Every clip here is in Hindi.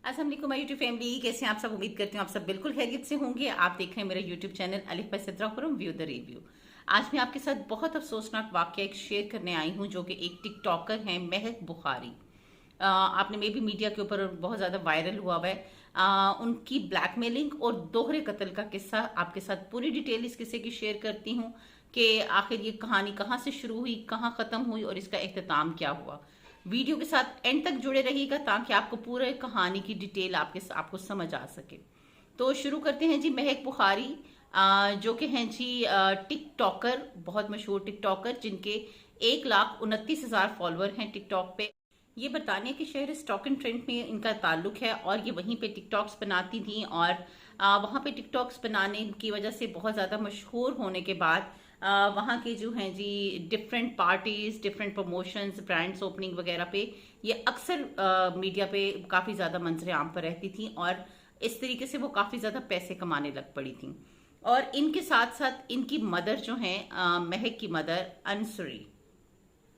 अस्सलाम वालेकुम माय यूट्यूब फैमिली, कैसे हैं आप सब। उम्मीद करती हूँ आप सब बिल्कुल खैरियत से होंगे। आप देख रहे हैं मेरा YouTube channel Alif by Sidra from view the review. आज मैं आपके साथ बहुत अफसोसनाक वाकया एक शेयर करने आई हूँ, जो कि एक टिकटॉकर हैं महक बुखारी। आपने मे भी मीडिया के ऊपर बहुत ज़्यादा वायरल हुआ हुआ है। उनकी ब्लैकमेलिंग और दोहरे कत्ल का किस्सा आपके साथ पूरी डिटेल इस किस्से की शेयर करती हूँ कि आखिर ये कहानी कहाँ से शुरू हुई, कहाँ ख़त्म हुई और इसका इख्तिताम क्या हुआ। वीडियो के साथ एंड तक जुड़े रहिएगा ताकि आपको पूरे कहानी की डिटेल आपको समझ आ सके। तो शुरू करते हैं जी। महक बुखारी जो कि हैं जी टिकटॉकर, बहुत मशहूर टिकटॉकर, जिनके 1,29,000 फॉलोअर हैं टिकटॉक पे। ये बरतानिया के शहर स्टॉक एंड ट्रेंट में इनका ताल्लुक है और ये वहीं पे टिकटॉक्स बनाती थी और वहाँ पे टिकटॉक्स बनाने की वजह से बहुत ज़्यादा मशहूर होने के बाद वहाँ के जो हैं ji different parties, different promotions, brands opening वगैरह पे ये अक्सर मीडिया पे काफ़ी ज़्यादा मंजर आम पर रहती थी और इस तरीके से वो काफ़ी ज़्यादा पैसे कमाने लग पड़ी थी। और इनके साथ साथ इनकी मदर जो हैं, महक की मदर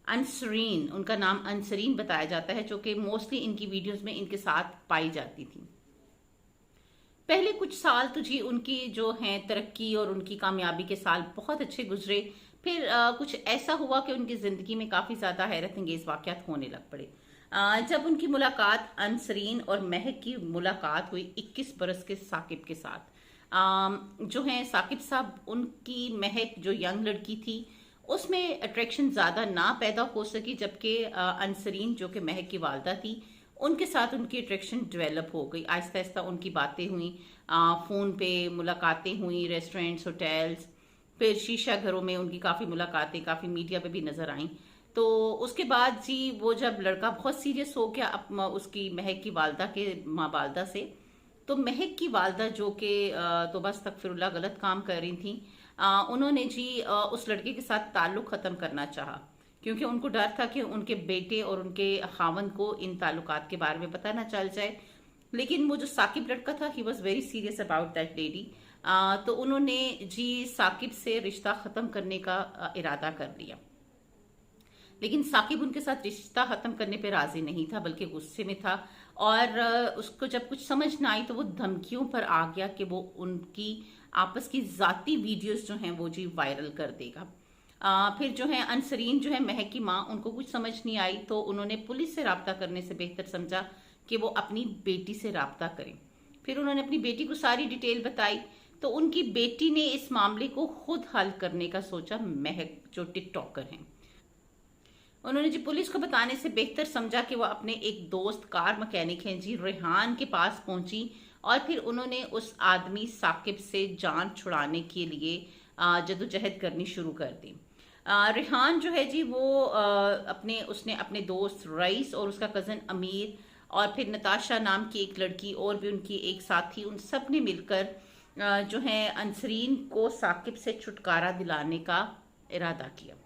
अनसरीन, उनका नाम अनसरीन बताया जाता है, जो कि मोस्टली इनकी वीडियोस में इनके साथ पाई जाती थी। पहले कुछ साल तो जी उनकी जो हैं तरक्की और उनकी कामयाबी के साल बहुत अच्छे गुजरे। फिर कुछ ऐसा हुआ कि उनकी ज़िंदगी में काफ़ी ज़्यादा हैरत अंगेज़ वाक़यात होने लग पड़े। जब उनकी मुलाकात अनसरीन और महक की मुलाकात हुई 21 बरस के साकिब के साथ। जो हैं साकिब साहब, उनकी महक जो यंग लड़की थी उसमें अट्रैक्शन ज़्यादा ना पैदा हो सकी, जबकि अनसरीन जो कि महक की वालदा थी उनके साथ उनकी अट्रैक्शन डेवलप हो गई। आहिस्ता आहिस्ता उनकी बातें हुई, फ़ोन पे मुलाकातें हुई, रेस्टोरेंट्स, होटल्स, फिर शीशा घरों में उनकी काफ़ी मुलाकातें काफ़ी मीडिया पे भी नज़र आईं। तो उसके बाद जी वो जब लड़का बहुत सीरियस हो गया उसकी महक की वालदा के माँ वालदा से, तो महक की वालदा जो कि तो बस अस्तगफिरुल्लाह गलत काम कर रही थी, उन्होंने जी उस लड़के के साथ ताल्लुक़ ख़त्म करना चाहा, क्योंकि उनको डर था कि उनके बेटे और उनके खावंद को इन ताल्लुकात के बारे में पता ना चल जाए। लेकिन वो जो साकिब लड़का था, he was very serious about that lady. तो उन्होंने जी साकिब से रिश्ता ख़त्म करने का इरादा कर लिया। लेकिन साकिब उनके साथ रिश्ता ख़त्म करने पे राज़ी नहीं था, बल्कि गुस्से में था। और उसको जब कुछ समझ ना आई तो वो धमकियों पर आ गया कि वो उनकी आपस की ज़ाती वीडियोस जो हैं वो जी वायरल कर देगा। फिर जो है अनसरीन जो है महक की माँ, उनको कुछ समझ नहीं आई तो उन्होंने पुलिस से रब्ता करने से बेहतर समझा कि वो अपनी बेटी से रब्ता करें। फिर उन्होंने अपनी बेटी को सारी डिटेल बताई तो उनकी बेटी ने इस मामले को खुद हल करने का सोचा। महक जो टिकटॉकर हैं, उन्होंने जी पुलिस को बताने से बेहतर समझा कि वो अपने एक दोस्त कार मैकेनिक हैं जी रेहान के पास पहुंची और फिर उन्होंने उस आदमी साकिब से जान छुड़ाने के लिए जदोजहद करनी शुरू कर दी। रेहान जो है जी वो उसने अपने दोस्त रईस और उसका कज़न अमीर और फिर नताशा नाम की एक लड़की और भी उनकी एक साथी, उन सब ने मिलकर जो है अनसरीन को साकिब से छुटकारा दिलाने का इरादा किया।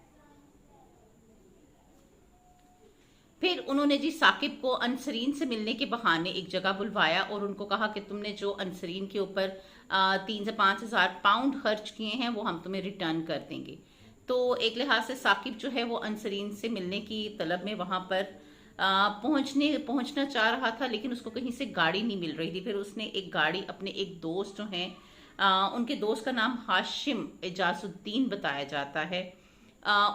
फिर उन्होंने जी साकिब को अनसरीन से मिलने के बहाने एक जगह बुलवाया और उनको कहा कि तुमने जो अनसरीन के ऊपर 3 से 5 हज़ार पाउंड खर्च किए हैं वो हम तुम्हें रिटर्न कर देंगे। तो एक लिहाज से साकिब जो है वो अनसरीन से मिलने की तलब में वहां पर पहुंचना चाह रहा था, लेकिन उसको कहीं से गाड़ी नहीं मिल रही थी। फिर उसने एक गाड़ी अपने एक दोस्त जो हैं, उनके दोस्त का नाम हाशिम एजाजुद्दीन बताया जाता है,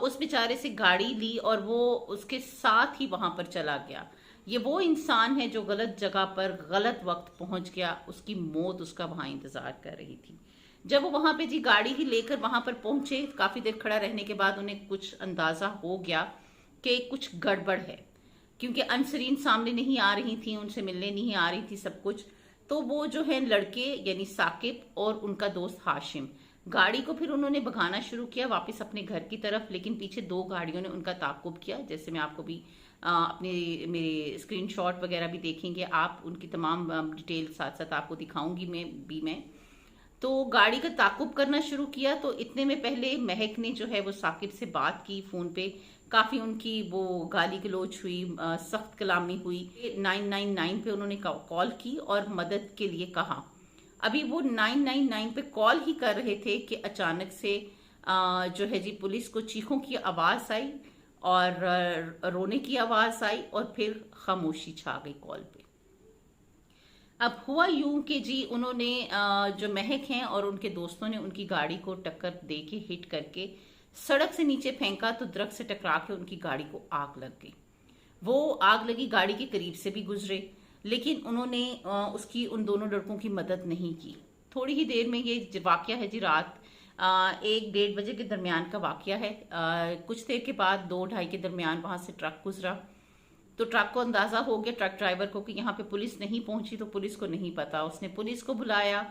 उस बेचारे से गाड़ी ली और वो उसके साथ ही वहां पर चला गया। ये वो इंसान है जो गलत जगह पर गलत वक्त पहुंच गया, उसकी मौत उसका वहां इंतजार कर रही थी। जब वो वहां पे जी गाड़ी ही लेकर वहां पर पहुंचे, काफी देर खड़ा रहने के बाद उन्हें कुछ अंदाजा हो गया कि कुछ गड़बड़ है, क्योंकि अनसरीन सामने नहीं आ रही थी, उनसे मिलने नहीं आ रही थी सब कुछ। तो वो जो है लड़के यानी साकिब और उनका दोस्त हाशिम, गाड़ी को फिर उन्होंने भगाना शुरू किया वापस अपने घर की तरफ, लेकिन पीछे 2 गाड़ियों ने उनका ताकुब किया। जैसे मैं आपको भी अपने मेरे स्क्रीनशॉट वगैरह भी देखेंगे आप, उनकी तमाम डिटेल साथ साथ आपको दिखाऊंगी मैं। तो गाड़ी का ताकुब करना शुरू किया। तो इतने में पहले महक ने जो है वो साकिब से बात की फ़ोन पे, काफ़ी उनकी वो गाली गलौज हुई, सख्त कलामी हुई। 999 पे उन्होंने कॉल की और मदद के लिए कहा। अभी वो 999 पे कॉल ही कर रहे थे कि अचानक से जो है जी पुलिस को चीखों की आवाज़ आई और रोने की आवाज़ आई और फिर खामोशी छा गई कॉल पे। अब हुआ यूं कि जी उन्होंने जो महक हैं और उनके दोस्तों ने उनकी गाड़ी को टक्कर दे के हिट करके सड़क से नीचे फेंका, तो दरख्त से टकरा के उनकी गाड़ी को आग लग गई। वो आग लगी गाड़ी के करीब से भी गुजरे, लेकिन उन्होंने उसकी उन दोनों लड़कों की मदद नहीं की। थोड़ी ही देर में ये वाकया है जी, रात 1-1:30 बजे के दरमियान का वाकया है। कुछ देर के बाद 2-2:30 के दरमियान वहां से ट्रक गुजरा, तो ट्रक को अंदाजा हो गया, ट्रक ड्राइवर को, कि यहाँ पे पुलिस नहीं पहुंची, तो पुलिस को नहीं पता। उसने पुलिस को बुलाया।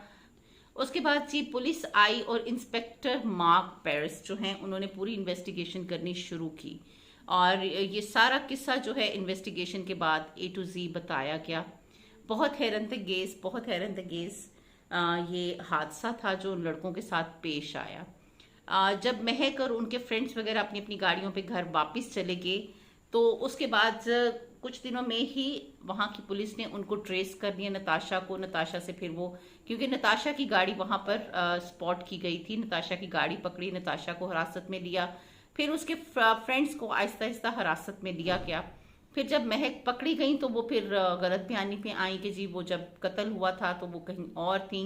उसके बाद जी पुलिस आई और इंस्पेक्टर मार्क पेरिस जो हैं उन्होंने पूरी इन्वेस्टिगेशन करनी शुरू की। और ये सारा किस्सा जो है इन्वेस्टिगेशन के बाद A to Z बताया गया। बहुत हैरतअंगेज, बहुत हैरतअंगेज ये हादसा था जो उन लड़कों के साथ पेश आया। जब महक और उनके फ्रेंड्स वगैरह अपनी अपनी गाड़ियों पे घर वापस चले गए, तो उसके बाद कुछ दिनों में ही वहां की पुलिस ने उनको ट्रेस कर लिया, नताशा को। नताशा से फिर वो, क्योंकि नताशा की गाड़ी वहां पर स्पॉट की गई थी, नताशा की गाड़ी पकड़ी, नताशा को हिरासत में लिया। फिर उसके फ्रेंड्स को आहिस्ता आहिस्ता हिरासत में लिया गया। फिर जब महक पकड़ी गई तो वो फिर गलत बयानी पे आई कि जी वो जब कत्ल हुआ था तो वो कहीं और थी,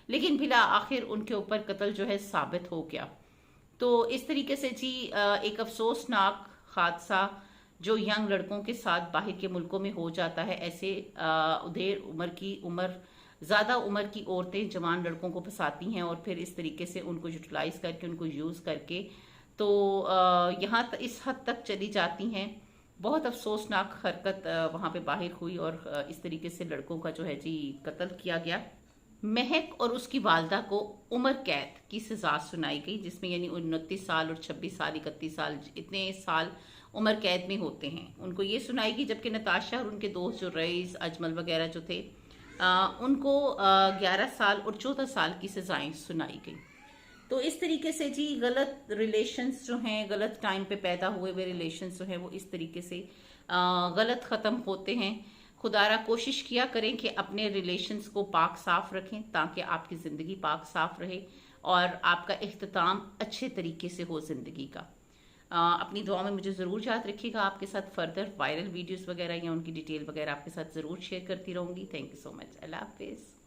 लेकिन फिर आखिर उनके ऊपर कत्ल जो है साबित हो गया। तो इस तरीके से जी एक अफसोसनाक हादसा जो यंग लड़कों के साथ बाहर के मुल्कों में हो जाता है। ऐसे ज़्यादा उम्र की औरतें जवान लड़कों को फंसाती हैं और फिर इस तरीके से उनको यूटिलाइज करके, उनको यूज़ करके, तो यहाँ इस हद तक चली जाती हैं। बहुत अफसोसनाक हरकत वहाँ पे बाहर हुई और इस तरीके से लड़कों का जो है जी कत्ल किया गया। महक और उसकी वालदा को उम्र कैद की सजा सुनाई गई, जिसमें यानी 29 साल और 26 साल, 31 साल, इतने साल उम्र कैद में होते हैं, उनको ये सुनाई गई। जबकि नताशा और उनके दोस्त जो रईस, अजमल वगैरह जो थे, उनको 11 साल और 14 साल की सजाएं सुनाई गई। तो इस तरीके से जी गलत रिलेशंस जो हैं, गलत टाइम पे पैदा हुए हुए रिलेशंस जो हैं, वो इस तरीके से गलत ख़त्म होते हैं। खुदारा कोशिश किया करें कि अपने रिलेशंस को पाक साफ रखें, ताकि आपकी ज़िंदगी पाक साफ रहे और आपका इख्तिताम अच्छे तरीके से हो ज़िंदगी का। अपनी दुआ में मुझे ज़रूर याद रखिएगा। आपके साथ फर्दर वायरल वीडियोस वगैरह या उनकी डिटेल वगैरह आपके साथ ज़रूर शेयर करती रहूँगी। Thank you so much. अल्लाह हाफिज़।